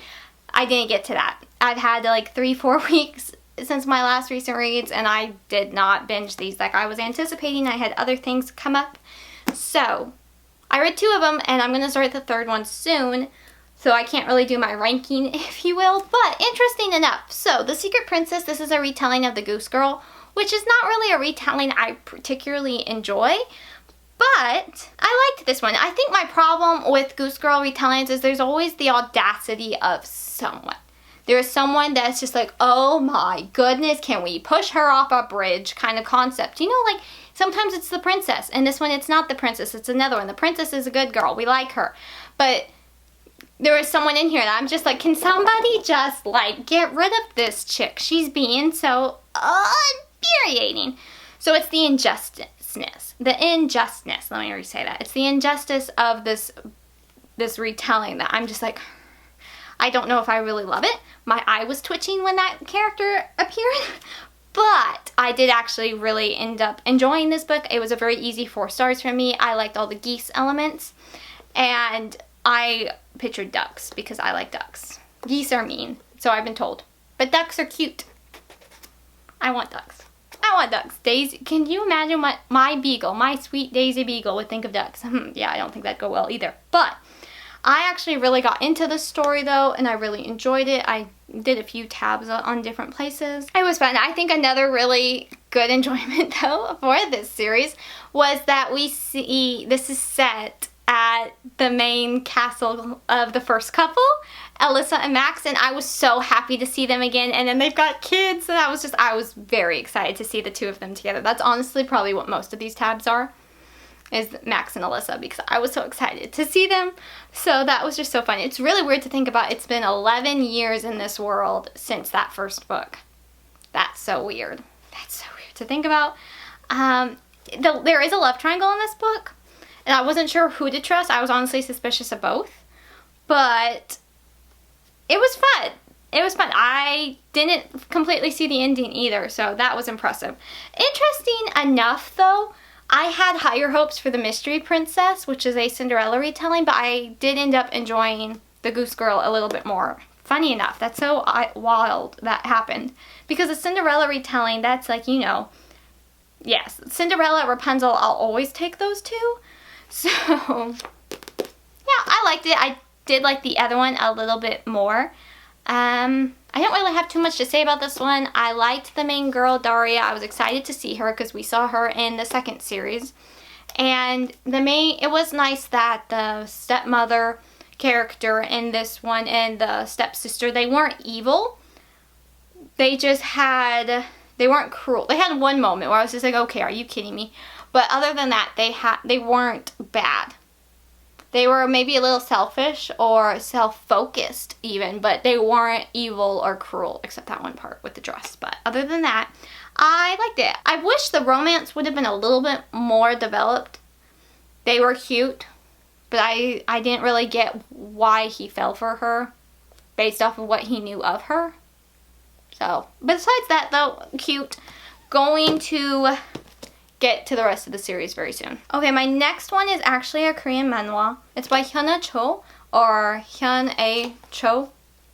I didn't get to that. I've had like 3-4 weeks since my last recent reads, and I did not binge these like I was anticipating. I had other things come up. So I read 2 of them, and I'm going to start the 3rd one soon. So I can't really do my ranking, if you will, but interesting enough. So The Secret Princess, this is a retelling of The Goose Girl, which is not really a retelling I particularly enjoy, but I liked this one. I think my problem with Goose Girl retellings is there's always the audacity of someone. There is someone that's just like, oh my goodness, can we push her off a bridge kind of concept. You know, like sometimes it's the princess, and this one it's not the princess, it's another one. The princess is a good girl, we like her, but there is someone in here that I'm just like, can somebody just like get rid of this chick? She's being so infuriating. So it's the injusticeness. Let me re-say that. It's the injustice of this retelling that I'm just like, I don't know if I really love it. My eye was twitching when that character appeared, but I did actually really end up enjoying this book. It was a very easy 4 stars for me. I liked all the geese elements, and I pictured ducks because I like ducks. Geese are mean, so I've been told. But ducks are cute. I want ducks. I want ducks. Daisy, can you imagine what my beagle, my sweet Daisy Beagle would think of ducks? Yeah, I don't think that'd go well either. But I actually really got into this story though, and I really enjoyed it. I did a few tabs on different places. It was fun. I think another really good enjoyment though for this series was that we see this is set at the main castle of the first couple, Alyssa and Max, and I was so happy to see them again. And then they've got kids, and I was very excited to see the 2 of them together. That's honestly probably what most of these tabs are, is Max and Alyssa, because I was so excited to see them. So that was just so fun. It's really weird to think about. It's been 11 years in this world since that first book. That's so weird. That's so weird to think about. There is a love triangle in this book, and I wasn't sure who to trust. I was honestly suspicious of both. But it was fun. It was fun. I didn't completely see the ending either, so that was impressive. Interesting enough, though, I had higher hopes for The Mystery Princess, which is a Cinderella retelling, but I did end up enjoying the Goose Girl a little bit more. Funny enough, that's so wild that happened. Because a Cinderella retelling, that's like, you know, yes, Cinderella, Rapunzel, I'll always take those two. So, yeah, I liked it. I did like the other one a little bit more. I don't really have too much to say about this one. I liked the main girl, Daria. I was excited to see her because we saw her in the second series. And it was nice that the stepmother character in this one and the stepsister, they weren't evil. They weren't cruel. They had one moment where I was just like, okay, are you kidding me? But other than that, they weren't bad. They were maybe a little selfish or self-focused even, but they weren't evil or cruel, except that one part with the dress. But other than that, I liked it. I wish the romance would have been a little bit more developed. They were cute, but I didn't really get why he fell for her based off of what he knew of her. So, besides that though, cute. Going to get to the rest of the series very soon. Okay, my next one is actually a Korean manhwa. It's by Hyuna Cho, or Hyun-A Cho,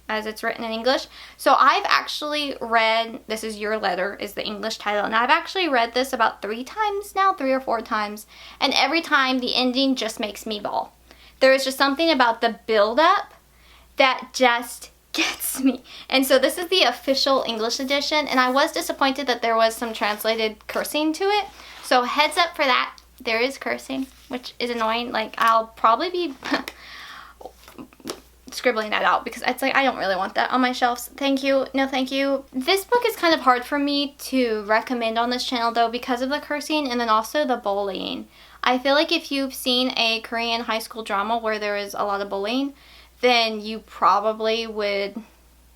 as it's written in English. So I've actually read, this is Your Letter, is the English title, and I've actually read this about 3 times now, 3 or 4 times, and every time the ending just makes me bawl. There is just something about the build-up that just gets me. And so this is the official English edition, and I was disappointed that there was some translated cursing to it. So heads up for that. There is cursing, which is annoying. Like, I'll probably be scribbling that out because it's like, I don't really want that on my shelves. Thank you. No, thank you. This book is kind of hard for me to recommend on this channel though because of the cursing and then also the bullying. I feel like if you've seen a Korean high school drama where there is a lot of bullying, then you probably would,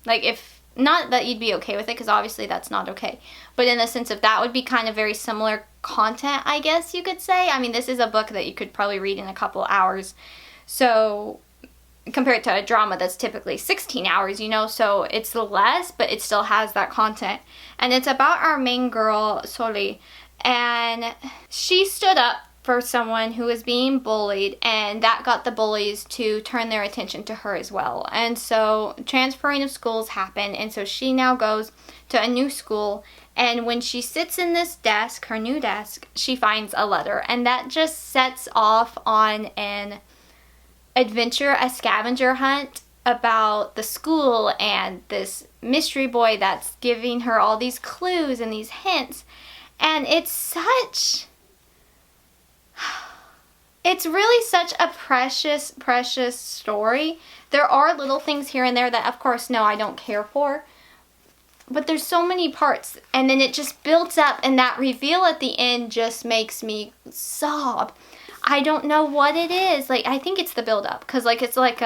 like, if not that you'd be okay with it, because obviously that's not okay, but in the sense of that would be kind of very similar content, I guess you could say. I mean, this is a book that you could probably read in a couple hours, so compared to a drama that's typically 16 hours, you know, so it's less, but it still has that content. And it's about our main girl, Soli, and she stood up for someone who was being bullied, and that got the bullies to turn their attention to her as well. And so transferring of schools happened, and so she now goes to a new school, and when she sits in this desk, her new desk, she finds a letter, and that just sets off on an adventure, a scavenger hunt about the school and this mystery boy that's giving her all these clues and these hints. And it's really such a precious, precious story. There are little things here and there that, of course, no, I don't care for. But there's so many parts, and then it just builds up, and that reveal at the end just makes me sob. I don't know what it is. Like, I think it's the build-up, because, like, it's like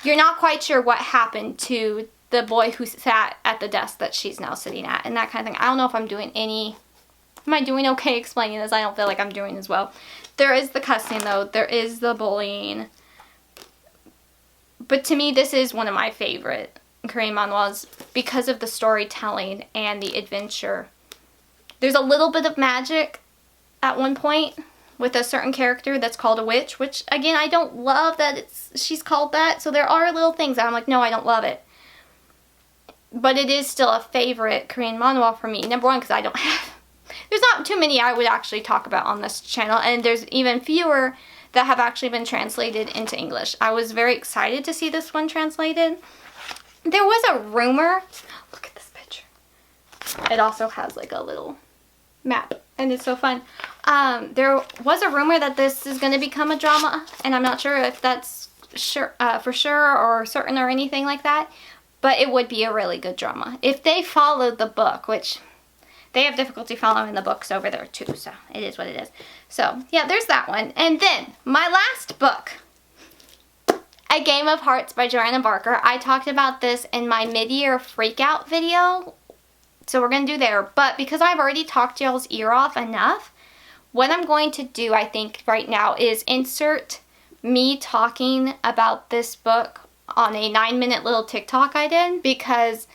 you're not quite sure what happened to the boy who sat at the desk that she's now sitting at, and that kind of thing. I don't know if I'm doing am I doing okay explaining this? I don't feel like I'm doing as well. There is the cussing, though. There is the bullying. But to me, this is one of my favorite Korean manhwas because of the storytelling and the adventure. There's a little bit of magic at one point with a certain character that's called a witch, which, again, I don't love that she's called that. So there are little things that I'm like, no, I don't love it. But it is still a favorite Korean manhwa for me. Number one, because I don't have... There's not too many I would actually talk about on this channel, and there's even fewer that have actually been translated into English. I was very excited to see this one translated. There was a rumor, look at this picture. It also has like a little map, and it's so fun. There was a rumor that this is going to become a drama, and I'm not sure if that's for sure or certain or anything like that, but it would be a really good drama. If they followed the book, which... they have difficulty following the books over there too, so it is what it is. So, yeah, there's that one. And then, my last book, A Game of Hearts by Joanna Barker. I talked about this in my mid-year freakout video, so we're going to do there. But because I've already talked y'all's ear off enough, what I'm going to do, I think, right now is insert me talking about this book on a 9-minute little TikTok I did, because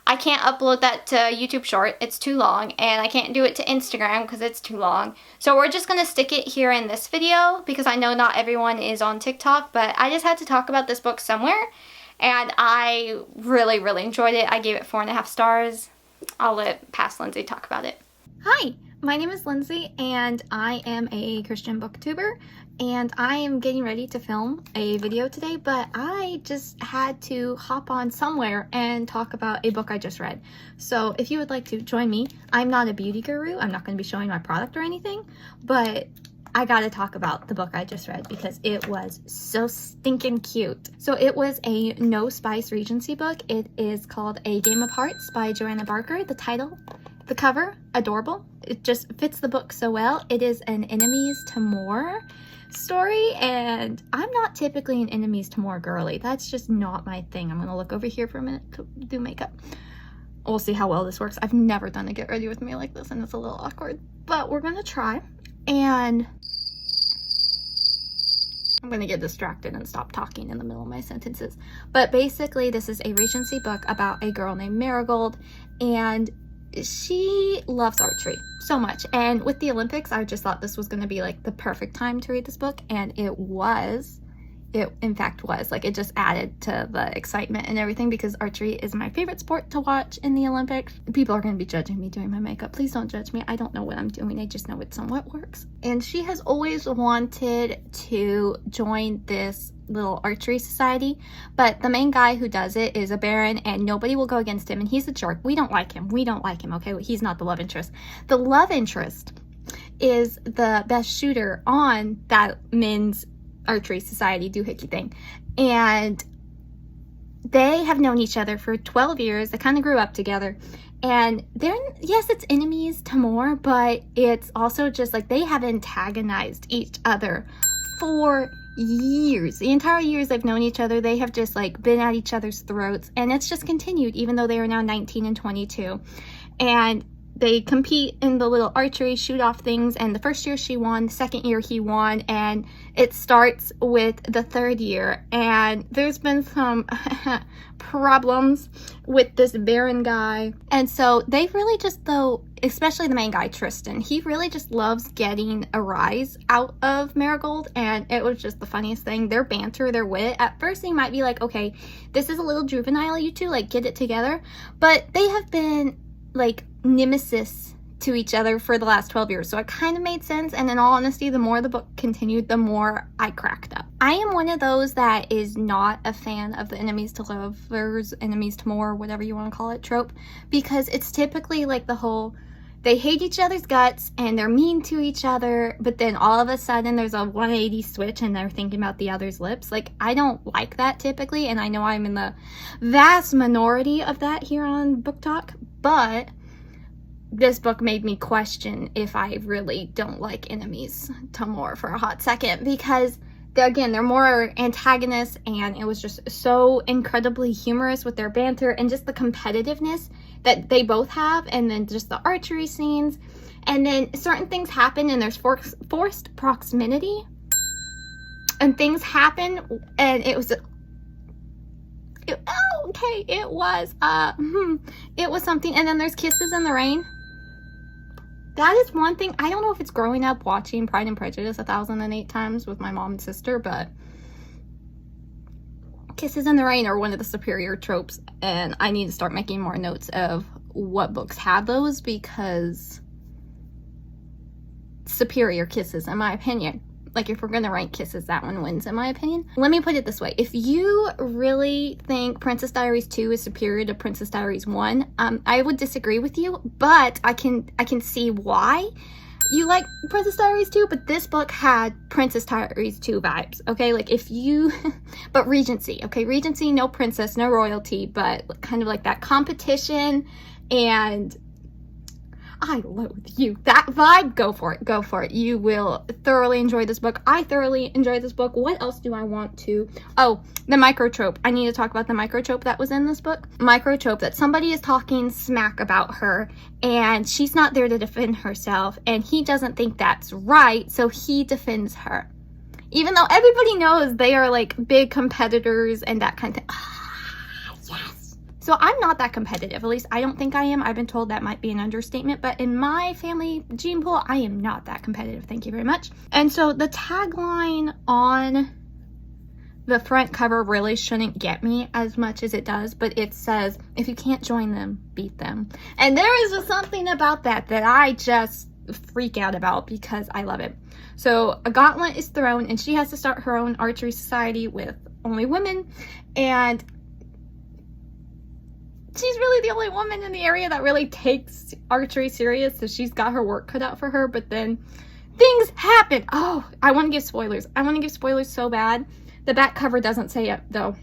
I can't upload that to YouTube Short, it's too long, and I can't do it to Instagram because it's too long. So we're just going to stick it here in this video because I know not everyone is on TikTok, but I just had to talk about this book somewhere, and I really, really enjoyed it. I gave it 4.5 stars. I'll let past Lindsay talk about it. Hi, my name is Lindsay, and I am a Christian booktuber, and I am getting ready to film a video today, but I just had to hop on somewhere and talk about a book I just read. So if you would like to join me, I'm not a beauty guru, I'm not going to be showing my product or anything, but I gotta talk about the book I just read because it was so stinking cute. So it was a No Spice Regency book. It is called A Game of Hearts by Joanna Barker. The title, the cover, adorable. It just fits the book so well. It is an enemies to more story, and I'm not typically an enemies to more girly. That's just not my thing. I'm gonna look over here for a minute to do makeup. We'll see how well this works. I've never done a get ready with me like this, and it's a little awkward, but we're gonna try. And I'm gonna get distracted and stop talking in the middle of my sentences. But basically, this is a Regency book about a girl named Marigold, and she loves archery so much. And with the Olympics, I just thought this was going to be like the perfect time to read this book, and it was. It in fact was. Like, it just added to the excitement and everything because archery is my favorite sport to watch in the Olympics. People are going to be judging me doing my makeup. Please don't judge me. I don't know what I'm doing. I just know it somewhat works. And she has always wanted to join this little archery society, but the main guy who does it is a baron, and nobody will go against him, and he's a jerk. We don't like him. We don't like him, okay? He's not the love interest. The love interest is the best shooter on that men's archery society doohickey thing, and they have known each other for 12 years. They kind of grew up together, and they're, yes, it's enemies to more, but it's also just like they have antagonized each other for years. The entire years they've known each other, they have just like been at each other's throats, and it's just continued even though they are now 19 and 22. And they compete in the little archery shoot-off things, and the first year she won, the second year he won, and it starts with the third year. And there's been some problems with this Baron guy. And so they really just, though, especially the main guy, Tristan, he really just loves getting a rise out of Marigold, and it was just the funniest thing. Their banter, their wit, at first they might be like, okay, this is a little juvenile, you two, like, get it together. But they have been, like, nemesis to each other for the last 12 years, so it kind of made sense. And in all honesty, the more the book continued, the more I cracked up. I am one of those that is not a fan of the enemies to lovers, enemies to more, whatever you want to call it, trope, because it's typically like the whole, they hate each other's guts and they're mean to each other, but then all of a sudden there's a 180 switch and they're thinking about the other's lips. Like, I don't like that typically, and I know I'm in the vast minority of that here on Book Talk, but this book made me question if I really don't like enemies to more for a hot second, because they're more antagonists, and it was just so incredibly humorous with their banter and just the competitiveness that they both have, and then just the archery scenes, and then certain things happen and there's forced proximity, and things happen, and it was it was something. And then there's kisses in the rain. That is one thing. I don't know if it's growing up watching Pride and Prejudice 1,008 times with my mom and sister, but kisses in the rain are one of the superior tropes, and I need to start making more notes of what books have those, because superior kisses, in my opinion. Like, if we're gonna rank kisses, that one wins, in my opinion. Let me put it this way. If you really think Princess Diaries 2 is superior to Princess Diaries 1, I would disagree with you, but I can see why you like Princess Diaries 2, but this book had Princess Diaries 2 vibes, okay? Like, if you, but Regency, okay? Regency, no princess, no royalty, but kind of like that competition, and I loathe you. That vibe, go for it. Go for it. You will thoroughly enjoy this book. I thoroughly enjoyed this book. What else do I want to? Oh, the microtrope. I need to talk about the microtrope that was in this book. Microtrope that somebody is talking smack about her and she's not there to defend herself, and he doesn't think that's right, so he defends her. Even though everybody knows they are like big competitors and that kind of thing. Yes. So I'm not that competitive. At least I don't think I am. I've been told that might be an understatement. But in my family gene pool, I am not that competitive. Thank you very much. And so the tagline on the front cover really shouldn't get me as much as it does. But it says, if you can't join them, beat them. And there is just something about that I just freak out about because I love it. So a gauntlet is thrown and she has to start her own archery society with only women. And she's really the only woman in the area that really takes archery serious, so she's got her work cut out for her. But then things happen. Oh, I want to give spoilers. I want to give spoilers so bad. The back cover doesn't say it though.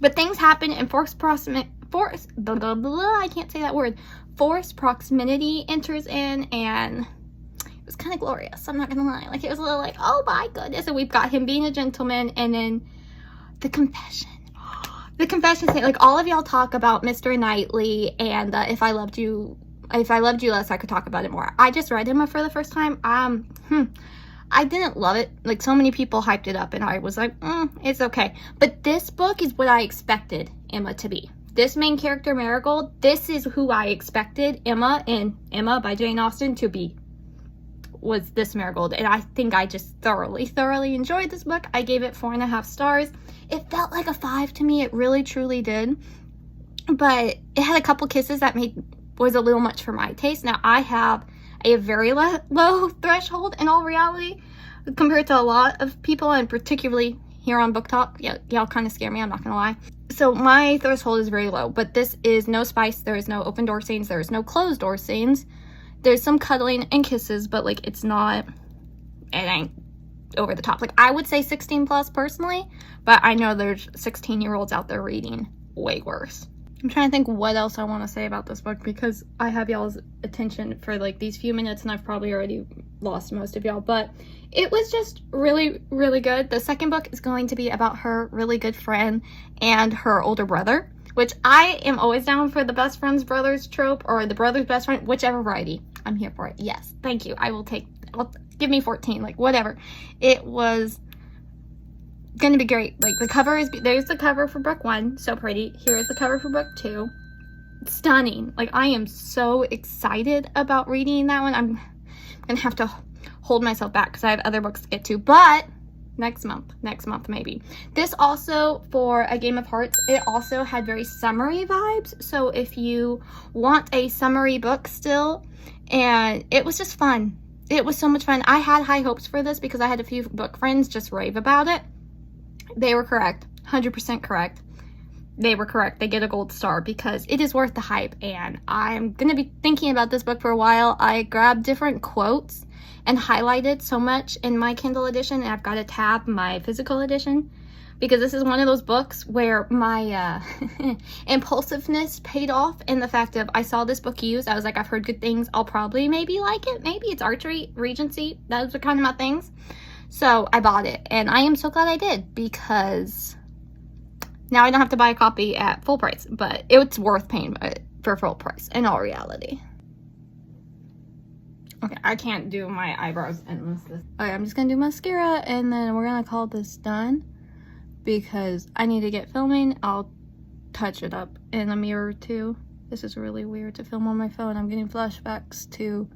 But things happen and forced proximity enters in, and it was kind of glorious. I'm not gonna lie. Like, it was a little like, oh my goodness. And we've got him being a gentleman, and then the confession. The confession thing, like, all of y'all talk about Mr. Knightley and if I loved you less, I could talk about it more. I just read him for the first time. I didn't love it. Like, so many people hyped it up, and I was like, it's okay. But this book is what I expected Emma to be. This main character, Marigold, this is who I expected Emma in Emma by Jane Austen to be. Was this Marigold. And I think I just thoroughly enjoyed this book. I gave it 4.5 stars. It felt like a 5 to me. It really truly did. But it had a couple kisses that was a little much for my taste. Now, I have a very low threshold in all reality compared to a lot of people, and particularly here on Book Talk. Y'all kind of scare me, I'm not gonna lie. So my threshold is very low, but this is no spice. There is no open door scenes. There is no closed door scenes. There's some cuddling and kisses, but like, it ain't over the top. Like, I would say 16 plus personally, but I know there's 16-year-olds out there reading way worse. I'm trying to think what else I want to say about this book, because I have y'all's attention for like these few minutes and I've probably already lost most of y'all, but it was just really good. The second book is going to be about her really good friend and her older brother, which I am always down for the best friend's brother's trope, or the brother's best friend, whichever variety. I'm here for it. Yes, thank you. I'll give me 14, like, whatever. It was gonna be great. Like, the cover is, there's the cover for book 1, so pretty. Here is the cover for book 2. Stunning. Like, I am so excited about reading that one. I'm gonna have to hold myself back because I have other books to get to, but next month maybe. This also, for A Game of Hearts, it also had very summery vibes. So if you want a summery book still, and it was just fun. It was so much fun. I had high hopes for this because I had a few book friends just rave about it. They were correct. 100% correct. They were correct. They get a gold star because it is worth the hype, and I'm going to be thinking about this book for a while. I grabbed different quotes and highlighted so much in my Kindle edition, and I've got to tab my physical edition because this is one of those books where my impulsiveness paid off in the fact of, I saw this book used. I was like, I've heard good things. I'll probably maybe like it. Maybe it's archery, Regency. Those are kind of my things. So I bought it, and I am so glad I did, because now I don't have to buy a copy at full price, but it's worth paying for full price in all reality. Okay, I can't do my eyebrows unless this. Okay, I'm just gonna do mascara, and then we're gonna call this done because I need to get filming. I'll touch it up in a mirror too. This is really weird to film on my phone. I'm getting flashbacks to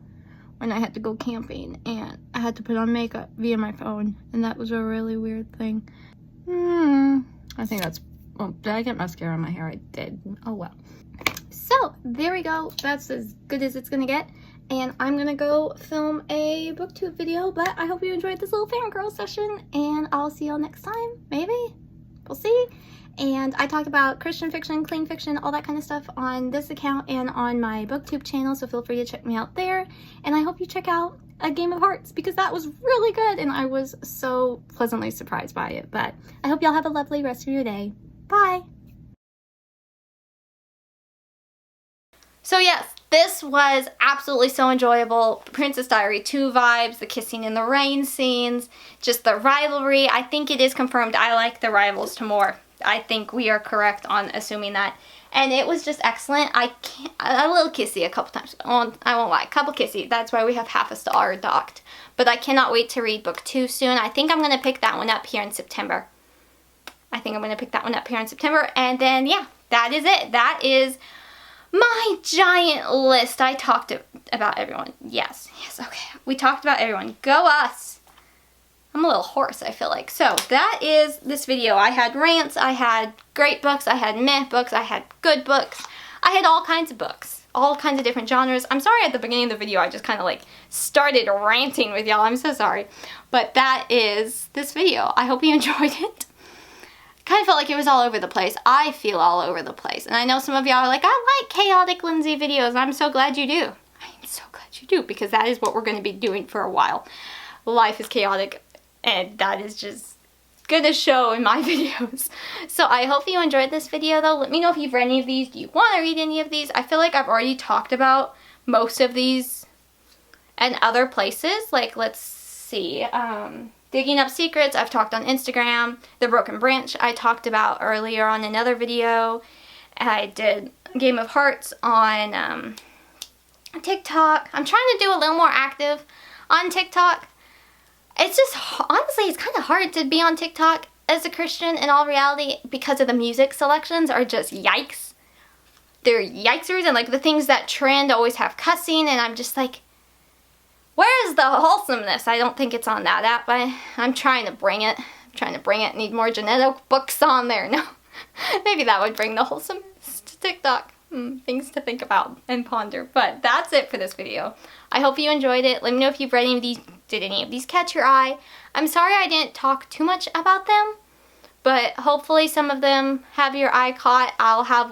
when I had to go camping and I had to put on makeup via my phone, and that was a really weird thing. I think that's, well, did I get mascara on my hair? I did. Oh well. So there we go. That's as good as it's gonna get, and I'm gonna go film a booktube video. But I hope you enjoyed this little fangirl session, and I'll see y'all next time. Maybe we'll see. And I talk about Christian fiction, clean fiction, all that kind of stuff on this account and on my booktube channel, so feel free to check me out there. And I hope you check out A Game of Hearts, because that was really good and I was so pleasantly surprised by it. But I hope y'all have a lovely rest of your day. Bye! So yes, this was absolutely so enjoyable. Princess Diary 2 vibes, the kissing in the rain scenes, just the rivalry. I think it is confirmed I like the rivals to more. I think we are correct on assuming that. And it was just excellent. A little kissy a couple times. I won't lie, a couple kissy. That's why we have half a star docked. But I cannot wait to read book 2 soon. I think I'm going to pick that one up here in September. And then, yeah, that is it. That is my giant list. I talked about everyone. Yes, okay. We talked about everyone. Go us. I'm a little hoarse, I feel like. So that is this video. I had rants, I had great books, I had meh books, I had good books. I had all kinds of books. All kinds of different genres. I'm sorry at the beginning of the video I just kind of like started ranting with y'all. I'm so sorry. But that is this video. I hope you enjoyed it. Kind of felt like it was all over the place. I feel all over the place. And I know some of y'all are like, I like chaotic Lindsay videos. I'm so glad you do. I'm so glad you do, because that is what we're going to be doing for a while. Life is chaotic, and that is just gonna show in my videos. So I hope you enjoyed this video though. Let me know if you've read any of these. Do you want to read any of these? I feel like I've already talked about most of these and other places. Like, let's see. Digging Up Secrets, I've talked on Instagram. The Broken Branch, I talked about earlier on another video. I did Game of Hearts on TikTok. I'm trying to do a little more active on TikTok. It's just, honestly, it's kind of hard to be on TikTok as a Christian in all reality, because of the music selections are just yikes. They're yikesers, and like the things that trend always have cussing, and I'm just like, where's the wholesomeness? I don't think it's on that app, but I'm trying to bring it. Need more genetic books on there. No, maybe that would bring the wholesomeness to TikTok. Things to think about and ponder. But that's it for this video. I hope you enjoyed it. Let me know if you've read any of these. Did any of these catch your eye? I'm sorry I didn't talk too much about them, but hopefully some of them have your eye caught. I'll have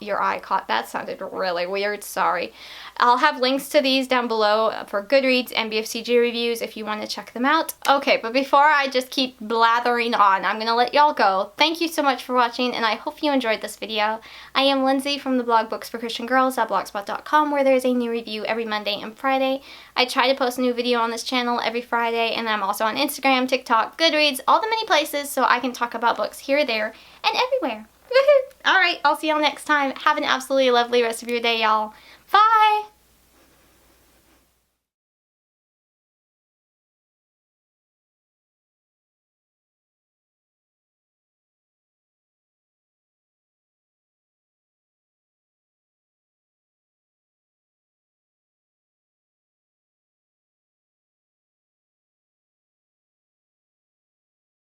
your eye caught. That sounded really weird. Sorry. I'll have links to these down below for Goodreads and BFCG reviews if you want to check them out. Okay, but before I just keep blathering on, I'm going to let y'all go. Thank you so much for watching, and I hope you enjoyed this video. I am Lindsay from the blog Books for Christian Girls at blogspot.com, where there's a new review every Monday and Friday. I try to post a new video on this channel every Friday, and I'm also on Instagram, TikTok, Goodreads, all the many places, so I can talk about books here, there, and everywhere. Alright, I'll see y'all next time. Have an absolutely lovely rest of your day, y'all. Bye!